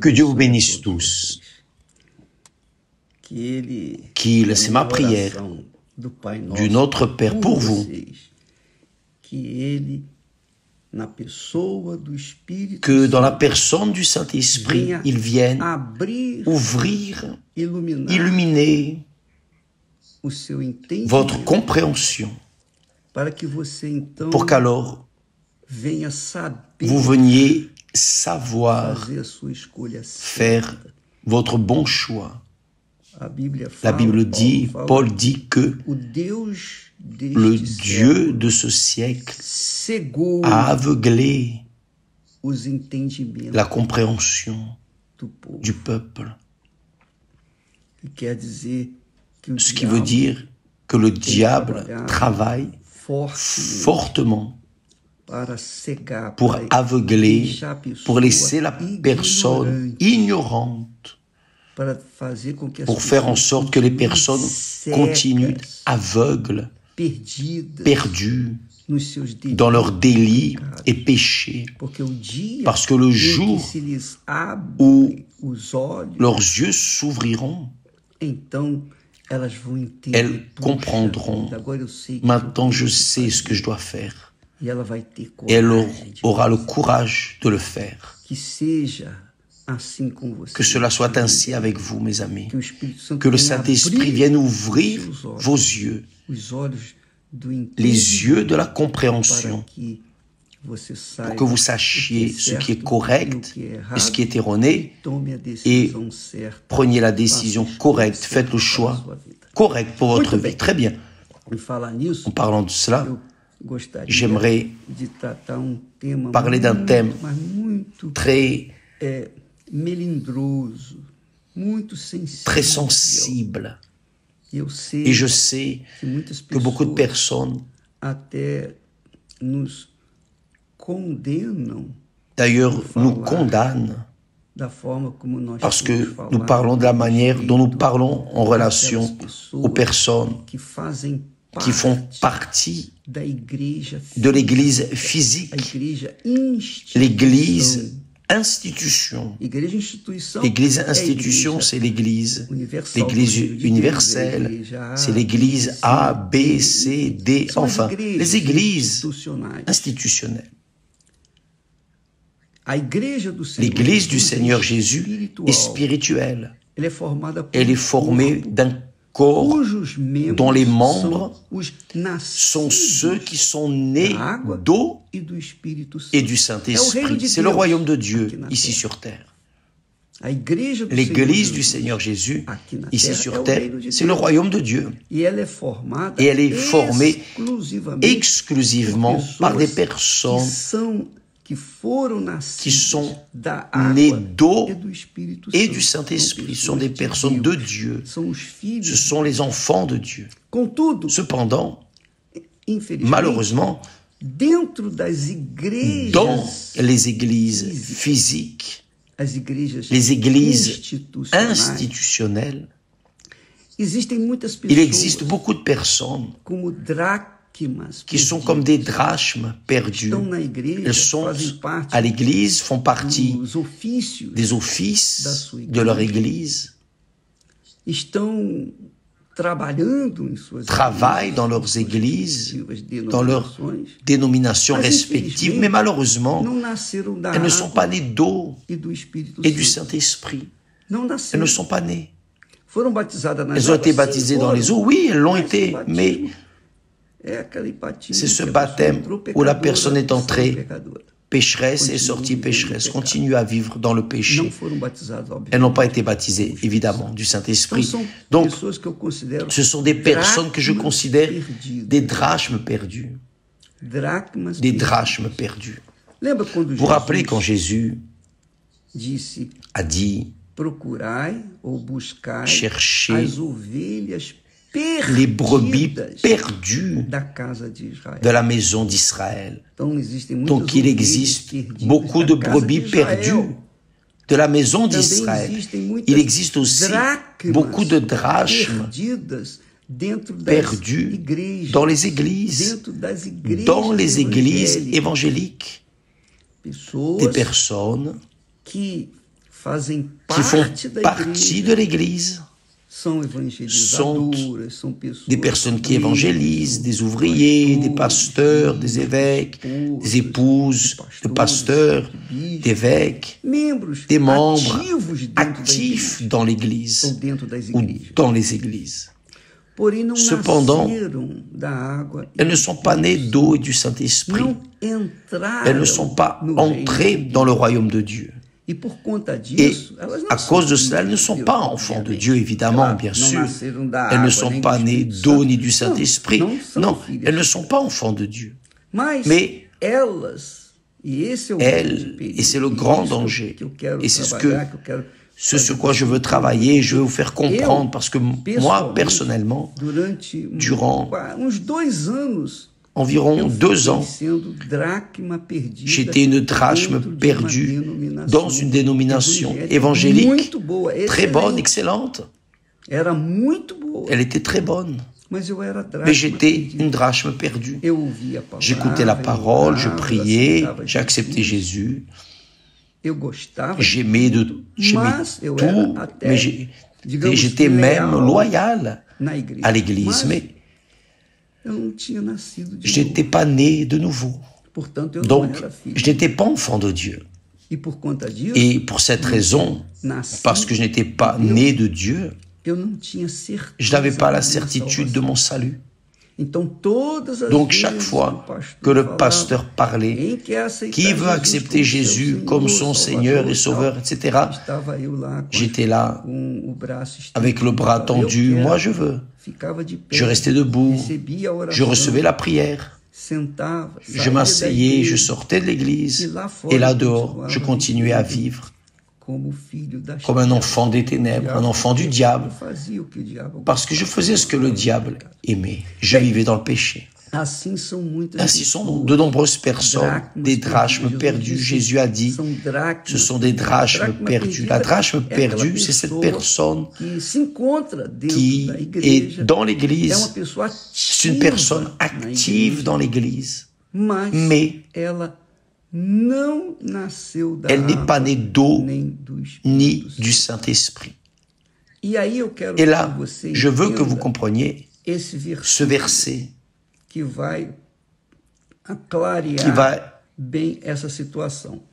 Que Dieu vous bénisse tous. Qu'il, c'est ma prière, du Notre Père pour vous, que dans la personne du Saint-Esprit, il vienne ouvrir, illuminer votre compréhension, pour qu'alors vous veniez savoir faire votre bon choix. La Bible dit, Paul dit que le Dieu de ce siècle a aveuglé la compréhension du peuple. Ce qui veut dire que le diable travaille fortement pour aveugler, pour laisser la personne ignorante, pour faire en sorte que les personnes continuent aveugles, perdues dans leurs délits et péchés. Parce que le jour où leurs yeux s'ouvriront, elles comprendront. Maintenant, je sais ce que je dois faire. Et elle aura le courage de le faire. Que cela soit ainsi avec vous, mes amis. Que le Saint-Esprit vienne ouvrir vos yeux, les yeux de la compréhension, pour que vous sachiez ce qui est correct et ce qui est erroné, et preniez la décision correcte, faites le choix correct pour votre vie. Très bien. En parlant de cela, j'aimerais parler d'un thème très sensible. Et je sais que beaucoup de personnes, d'ailleurs, nous condamnent parce que nous parlons de la manière dont nous parlons en relation aux personnes qui font partie de l'Église physique, l'Église institution. L'Église institution, c'est l'Église universelle, c'est l'Église A, B, C, D, enfin, les Églises institutionnelles. L'Église du Seigneur Jésus est spirituelle. Elle est formée d'un corps dont les membres sont ceux qui sont nés d'eau et du Saint-Esprit. C'est le royaume de Dieu ici sur terre. L'Église du Seigneur Jésus ici sur terre, c'est le royaume de Dieu. Et elle est formée exclusivement par des personnes qui sont nées d'eau et du Saint-Esprit. Ce sont des personnes de Dieu. Ce sont les enfants de Dieu. Cependant, malheureusement, dans les églises physiques, les églises institutionnelles, il existe beaucoup de personnes qui sont comme des drachmes perdus. Elles sont à l'église, font partie des offices de leur église, travaillent dans leurs églises, dans leurs dénominations respectives, mais malheureusement, elles ne sont pas nées d'eau et du Saint-Esprit. Elles ne sont pas nées. Elles ont été baptisées dans les eaux, oui, elles l'ont été, mais c'est ce baptême où la personne est entrée pécheresse et sortie pécheresse, continue à vivre dans le péché. Elles n'ont pas été baptisées, évidemment, du Saint-Esprit. Donc, ce sont des personnes que je considère des drachmes perdus. Des drachmes perdus. Vous vous rappelez quand Jésus a dit « Cherchez les brebis perdues de la maison d'Israël. » Donc il existe beaucoup de brebis perdues de la maison d'Israël. Il existe aussi beaucoup de drachmes perdus dans les églises évangéliques. Des personnes qui font partie de l'Église sont des personnes qui évangélisent, des ouvriers, des pasteurs, des évêques, des épouses de pasteurs, d'évêques, des membres actifs dans l'Église ou dans les églises. Cependant, elles ne sont pas nées d'eau et du Saint-Esprit. Elles ne sont pas entrées dans le royaume de Dieu. Et à cause de cela, elles ne sont pas enfants de Dieu, évidemment, bien sûr. Elles ne sont pas nées d'eau ni du Saint-Esprit. Non, elles ne sont pas enfants de Dieu. Mais elles, et c'est le grand danger, et c'est ce sur quoi je veux travailler, je veux vous faire comprendre, parce que moi, personnellement, durant environ 2 ans, j'étais une drachme perdue dans une dénomination évangélique très bonne, excellente. Elle était très bonne. Mais j'étais une drachme perdue. J'écoutais la parole, je priais, j'ai accepté Jésus. J'aimais tout, mais j'étais même loyal à l'Église. Mais je n'étais pas né de nouveau. Donc, je n'étais pas enfant de Dieu. Et pour cette raison, parce que je n'étais pas né de Dieu, je n'avais pas la certitude de mon salut. Donc, chaque fois que le pasteur parlait, qui veut accepter Jésus comme son Seigneur et Sauveur, etc., j'étais là, avec le bras tendu, moi je veux. Je restais debout, je recevais la prière, je m'asseyais, je sortais de l'église, et là dehors, je continuais à vivre comme un enfant des ténèbres, un enfant du diable, parce que je faisais ce que le diable aimait. Je vivais dans le péché. Ainsi sont de nombreuses personnes, des drachmes perdues. Jésus a dit, ce sont des drachmes perdues. La drachme perdue, c'est cette personne qui est dans l'Église. C'est une personne active dans l'Église. Mais elle n'est pas née d'eau ni du Saint-Esprit. Et là, je veux que vous compreniez ce verset qui va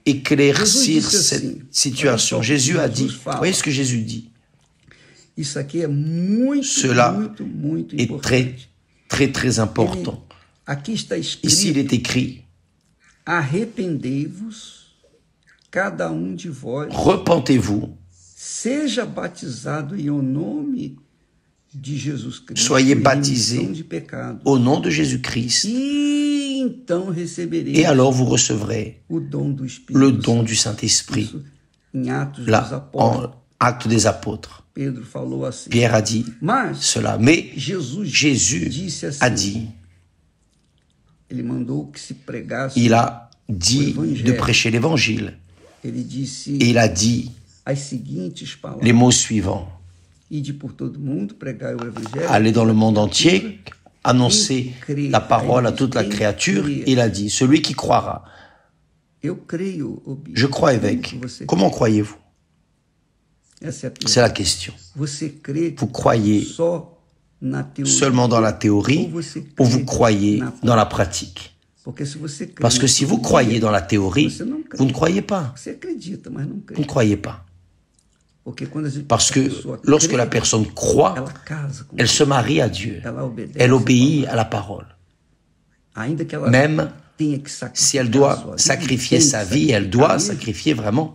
éclaircir cette situation. Jésus a dit, vous voyez ce que Jésus dit? Cela est très, très, très important. Ici, il est écrit, repentez-vous, soyez baptisés au nom de Jésus-Christ, et alors vous recevrez le don du Saint-Esprit. Là, en Actes des Apôtres, Pierre a dit cela, mais Jésus a dit, il a dit de prêcher l'Évangile, et il a dit les mots suivants: allez dans le monde entier, annoncer la parole à toute la créature. Il a dit, celui qui croira. Je crois évêque. Comment croyez-vous? C'est la question. Vous croyez seulement dans la théorie ou vous croyez dans la pratique? Parce que si vous croyez dans la théorie, vous ne croyez pas. Vous ne croyez pas. Parce que lorsque la personne croit, elle se marie à Dieu. Elle obéit à la parole. Même si elle doit sacrifier sa vie, elle doit sacrifier vraiment.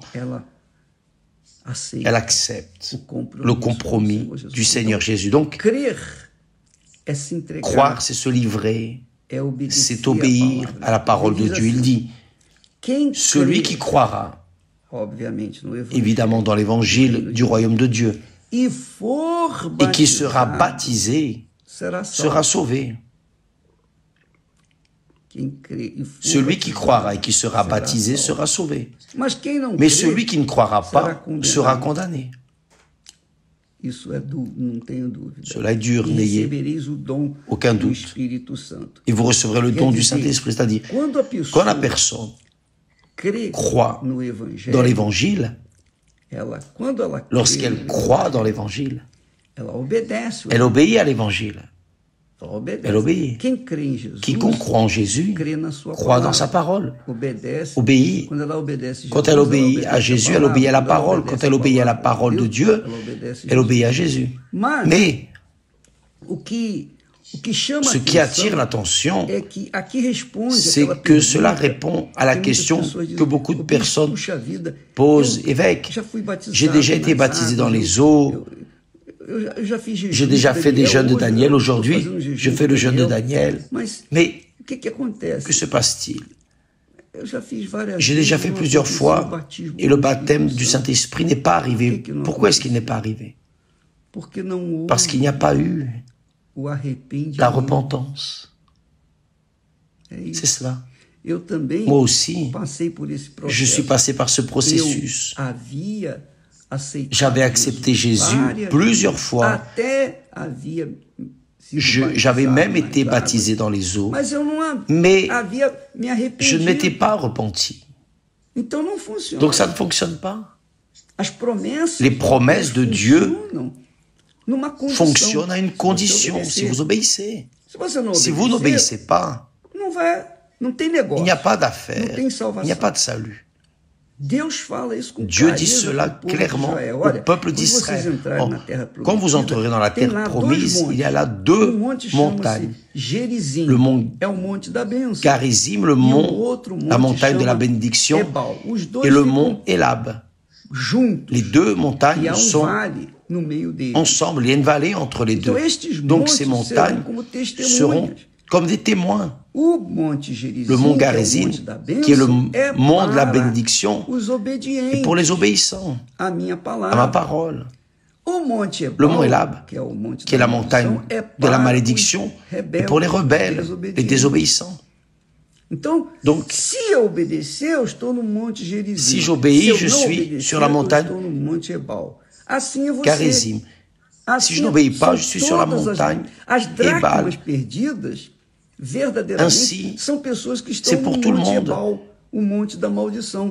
Elle accepte le compromis du Seigneur Jésus. Donc, croire, c'est se livrer, c'est obéir à la parole de Dieu. Il dit, celui qui croira, évidemment dans l'évangile du royaume de Dieu, et qui sera baptisé, sera sauvé. Celui qui croira et qui sera baptisé sera sauvé. Mais celui qui ne croira pas sera condamné. Cela est dur, n'ayez aucun doute. Et vous recevrez le don du Saint-Esprit, c'est-à-dire, quand la personne croit dans l'Évangile, lorsqu'elle croit dans l'Évangile, elle obéit à l'Évangile. Elle obéit. Quiconque croit en Jésus croit dans sa parole, obéit. Quand elle obéit à Jésus, elle obéit à la parole. Quand elle obéit à la parole de Dieu, elle obéit à Jésus. Mais ce qui attire l'attention, c'est que cela répond à la question que beaucoup de personnes posent. Évêque, j'ai déjà été baptisé dans les eaux, j'ai déjà fait des jeûnes de Daniel, aujourd'hui je fais le jeûne de Daniel. Mais que se passe-t-il? J'ai déjà fait plusieurs fois et le baptême du Saint-Esprit n'est pas arrivé. Pourquoi est-ce qu'il n'est pas arrivé? Parce qu'il n'y a pas eu la repentance. C'est cela. Moi aussi, je suis passé par ce processus. J'avais accepté Jésus plusieurs fois. J'avais même été baptisé dans les eaux, mais je ne m'étais pas repenti. Donc ça ne fonctionne pas. Les promesses de Dieu fonctionnent à une condition, si vous obéissez. Si vous n'obéissez pas, il n'y a pas d'affaire, il n'y a pas de salut. Dieu dit cela clairement au peuple d'Israël. Quand vous entrerez dans la terre promise, il y a là deux montagnes. Le mont Garizim, la montagne de la bénédiction, et le mont Elab. Les deux montagnes sont ensemble, il y a une vallée entre les deux. Donc ces montagnes seront comme des témoins. Le mont Garizim, qui est le mont de la bénédiction, est pour les obéissants à ma parole. Le mont Elab, qui est la montagne de la malédiction, est pour les rebelles, les désobéissants. Donc, si j'obéis, je suis sur la montagne Garizim. Si je n'obéis pas, je suis sur la montagne Ebal. Ainsi, c'est pour tout le monde.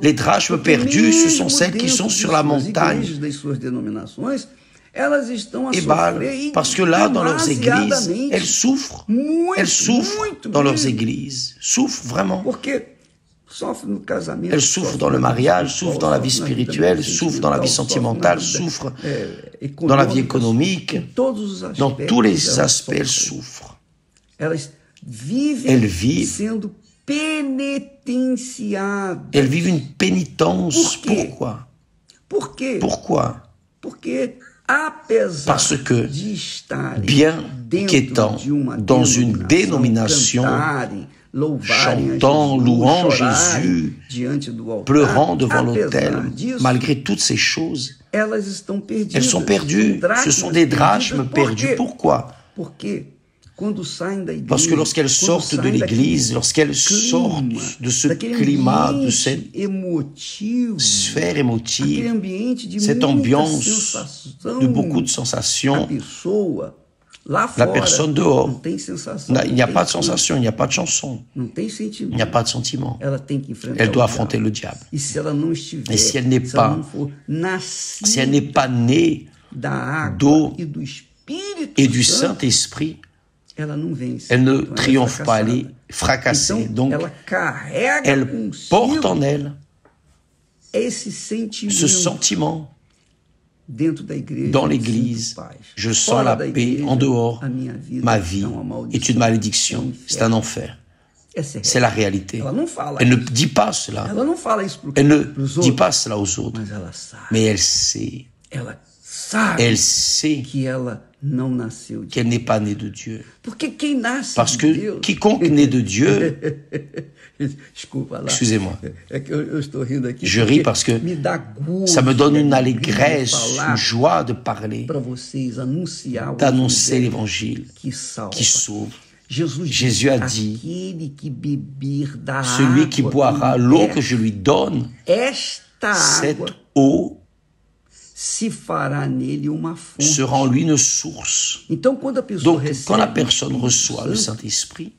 Les drachmes perdues, ce sont celles qui sont sur la montagne Ebal, parce que là, dans leurs églises, elles souffrent dans leurs églises, souffrent vraiment. Elles souffrent dans le mariage, souffrent dans la vie spirituelle, souffrent dans la vie sentimentale, souffrent dans la vie économique. Dans tous les aspects, elles souffrent. Elles vivent une pénitence. Pourquoi? Parce que, bien qu'étant dans une dénomination, chantant, louant Jésus, pleurant devant l'autel, malgré toutes ces choses, elles sont perdues. Ce sont des drachmes perdus. Pourquoi? Parce que lorsqu'elles sortent de l'Église, lorsqu'elles sortent de ce climat, de cette sphère émotive, cette ambiance de beaucoup de sensations, la personne dehors, il n'y a pas de sensation, il n'y a pas de chanson, il n'y a pas de sentiment. Elle doit affronter le diable. Et si elle n'est pas née d'eau et du Saint-Esprit, elle ne triomphe pas, elle est fracassée. Donc, elle porte en elle ce sentiment dans l'Église. Je sens la paix en dehors. Ma vie est une malédiction. C'est un enfer. C'est la réalité. Elle ne dit pas cela. Elle ne dit pas cela aux autres. Mais elle sait. Elle sait qu'elle n'est pas née de Dieu. Parce que quiconque naît de Dieu, excusez-moi, je ris parce que ça me donne une allégresse, une joie de parler, d'annoncer l'évangile qui sauve. Jésus a dit, celui qui boira l'eau que je lui donne, cette eau sera en lui une source. Donc, quand la personne reçoit le Saint-Esprit,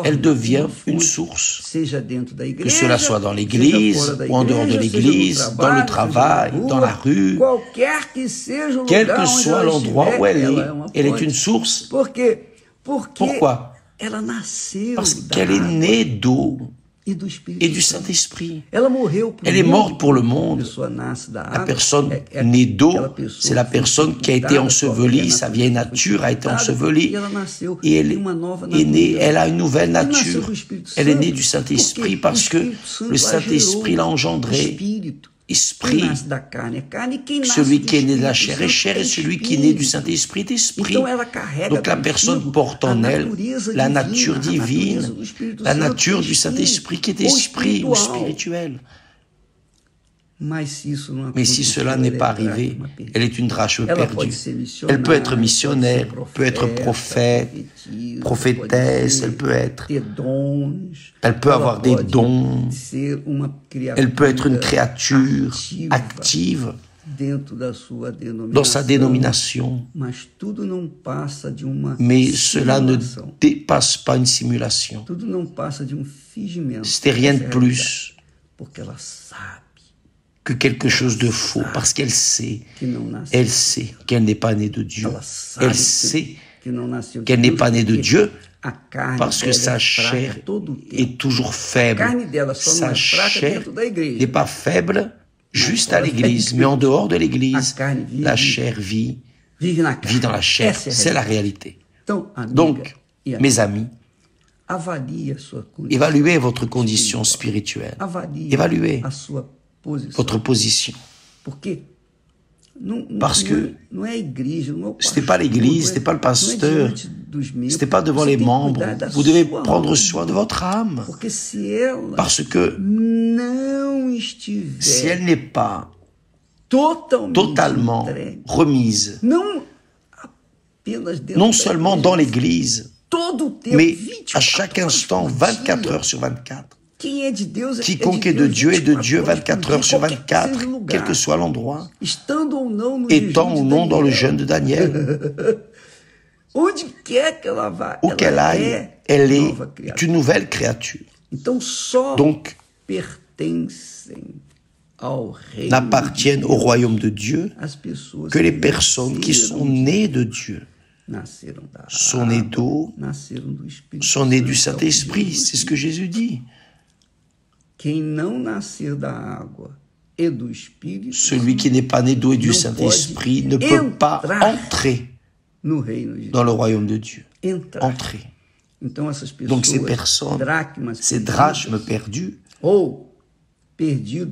elle devient une source. Que cela soit dans l'église, ou en dehors de l'église, dans le travail, dans la rue, quel que soit l'endroit où elle est une source. Pourquoi? Parce qu'elle est née d'eau et du Saint-Esprit. Elle est morte pour le monde. La personne née d'eau, c'est la personne qui a été ensevelie, sa vieille nature a été ensevelie, et elle est née, elle a une nouvelle nature. Elle est née du Saint-Esprit parce que le Saint-Esprit l'a engendrée. Esprit, celui qui est né de la chair est chair, et celui qui est né du Saint-Esprit est esprit. Donc la personne porte en elle la nature divine, la nature du Saint-Esprit qui est esprit ou spirituel. Mais si cela n'est pas arrivé, elle est une drachme perdue. Elle peut être missionnaire, peut être prophète, prophétesse, elle peut avoir des dons, elle peut être une créature active dans sa dénomination. Mais cela ne dépasse pas une simulation. C'était rien de plus que quelque chose de faux, parce qu'elle sait qu'elle n'est pas née de Dieu. Elle sait qu'elle n'est pas née de Dieu parce que sa chair est toujours faible. Sa chair n'est pas faible juste à l'église, mais en dehors de l'église, la chair vit dans la chair. C'est la réalité. Donc, mes amis, évaluez votre condition spirituelle. Évaluez votre position. Parce que ce n'était pas l'église, ce n'était pas le pasteur, ce n'était pas devant les membres. Vous devez prendre soin de votre âme. Parce que si elle n'est pas totalement remise, non seulement dans l'église, mais à chaque instant, 24 heures sur 24, quiconque est de Dieu 24 heures sur 24, quel que soit l'endroit, étant ou non dans le jeûne de Daniel. Où qu'elle aille, elle est une nouvelle créature. Donc, n'appartiennent au royaume de Dieu que les personnes qui sont nées de Dieu, sont nées d'eau, sont nées du Saint-Esprit. C'est ce que Jésus dit. Celui qui n'est pas né d'eau et du Saint-Esprit ne peut pas entrer dans le royaume de Dieu. Entrer. Donc ces personnes, ces drachmes perdus, ou perdus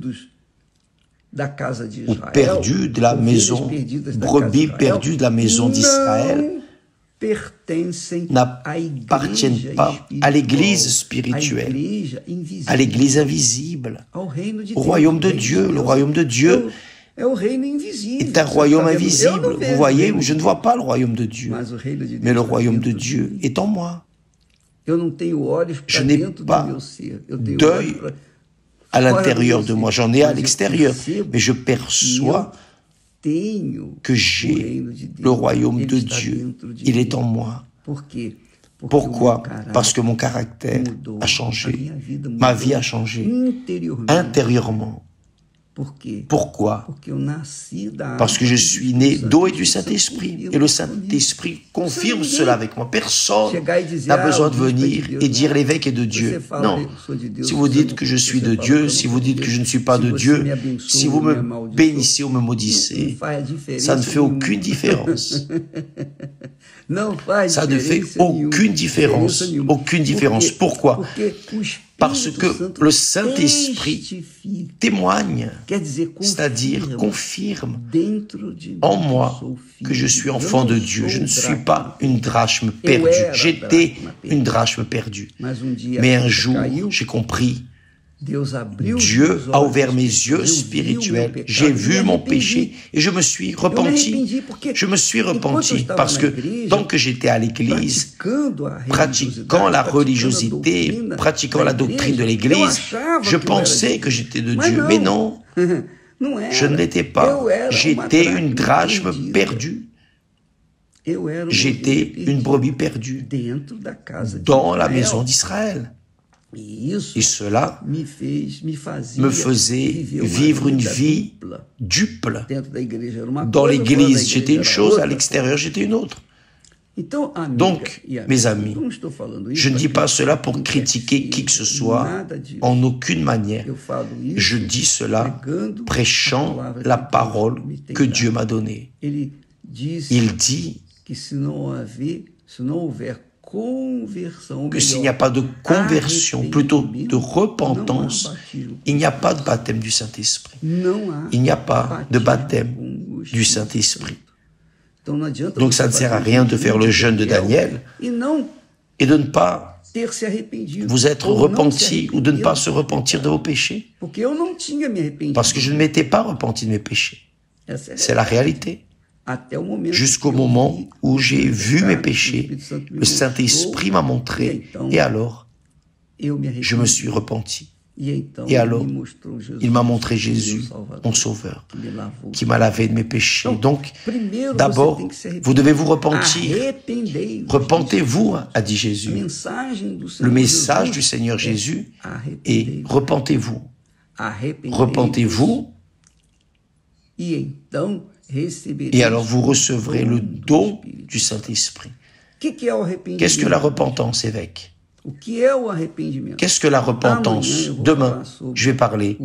de la maison, brebis perdus de la maison d'Israël, n'appartiennent pas à l'église spirituelle, à l'église invisible, au royaume de Dieu. Le royaume de Dieu est un royaume invisible. Vous voyez, je ne vois pas le royaume de Dieu, mais le royaume de Dieu est en moi. Je n'ai pas d'œil à l'intérieur de moi, j'en ai à l'extérieur, mais je perçois que j'ai le royaume de Dieu. Il est en moi. Pourquoi? Parce que mon caractère a changé. Ma vie a changé intérieurement. Pourquoi? Parce que je suis né d'eau et du Saint-Esprit. Et le Saint-Esprit confirme cela avec moi. Personne n'a besoin de venir et dire l'évêque est de Dieu. Non. Si vous dites que je suis de Dieu, si vous dites que je ne suis pas de Dieu, si vous me bénissez ou me maudissez, ça ne fait aucune différence. Ça ne fait aucune différence. Aucune différence. Pourquoi? Parce que le Saint-Esprit témoigne, c'est-à-dire confirme en moi que je suis enfant de Dieu. Je ne suis pas une drachme perdue. J'étais une drachme perdue. Mais un jour, j'ai compris. Dieu a ouvert mes yeux spirituels. J'ai vu mon péché et je me suis repenti. Je me suis repenti parce que tant que j'étais à l'église, pratiquant la religiosité, pratiquant la doctrine de l'église, je pensais que j'étais de Dieu. Mais non, je ne l'étais pas. J'étais une drachme perdue. j'étais une brebis perdue dans la maison d'Israël. Et cela me faisait vivre une vie duple. Dans l'église, j'étais une chose, à l'extérieur, j'étais une autre. Donc, mes amis, je ne dis pas cela pour critiquer qui que ce soit, en aucune manière. Je dis cela prêchant la parole que Dieu m'a donnée. Il dit que s'il n'y a pas de conversion, plutôt de repentance, il n'y a pas de baptême du Saint-Esprit. Il n'y a pas de baptême du Saint-Esprit. Donc ça ne sert à rien de faire le jeûne de Daniel et de ne pas vous être repenti ou de ne pas se repentir de vos péchés. Parce que je ne m'étais pas repenti de mes péchés. C'est la réalité. Jusqu'au moment où j'ai vu mes péchés, le Saint-Esprit m'a montré et alors je me suis repenti. Et alors, il m'a montré Jésus, mon Sauveur, qui m'a lavé de mes péchés. Donc, d'abord, vous devez vous repentir. Repentez-vous, a dit Jésus. Le message du Seigneur Jésus est repentez-vous. Repentez-vous. Et alors, vous recevrez le don du Saint-Esprit. Qu'est-ce que la repentance, évêque? Qu'est-ce que la repentance? Demain, je vais parler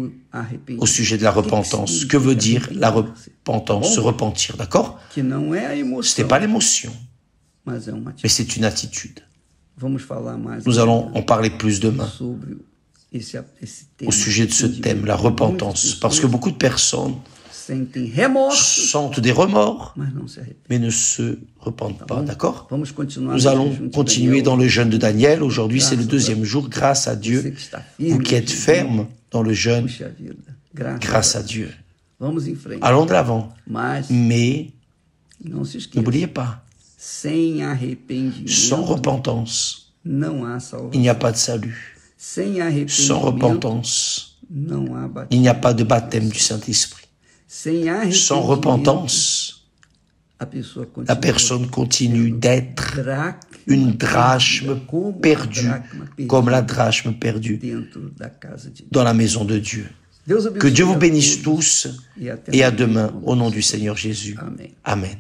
au sujet de la repentance. Que veut dire la repentance? Se repentir, d'accord? Ce n'est pas l'émotion, mais c'est une attitude. Nous allons en parler plus demain au sujet de ce thème, la repentance, parce que beaucoup de personnes sentent des remords, mais ne se repentent pas, d'accord? Nous allons continuer dans le jeûne de Daniel. Aujourd'hui, c'est le deuxième jour. Grâce à Dieu, vous qui êtes fermes dans le jeûne, grâce à Dieu. Allons de l'avant. Mais, n'oubliez pas, sans repentance, il n'y a pas de salut. Sans repentance, il n'y a pas de baptême du Saint-Esprit. Sans repentance, la personne continue d'être une drachme perdue, comme la drachme perdue dans la maison de Dieu. Que Dieu vous bénisse tous et à demain au nom du Seigneur Jésus. Amen.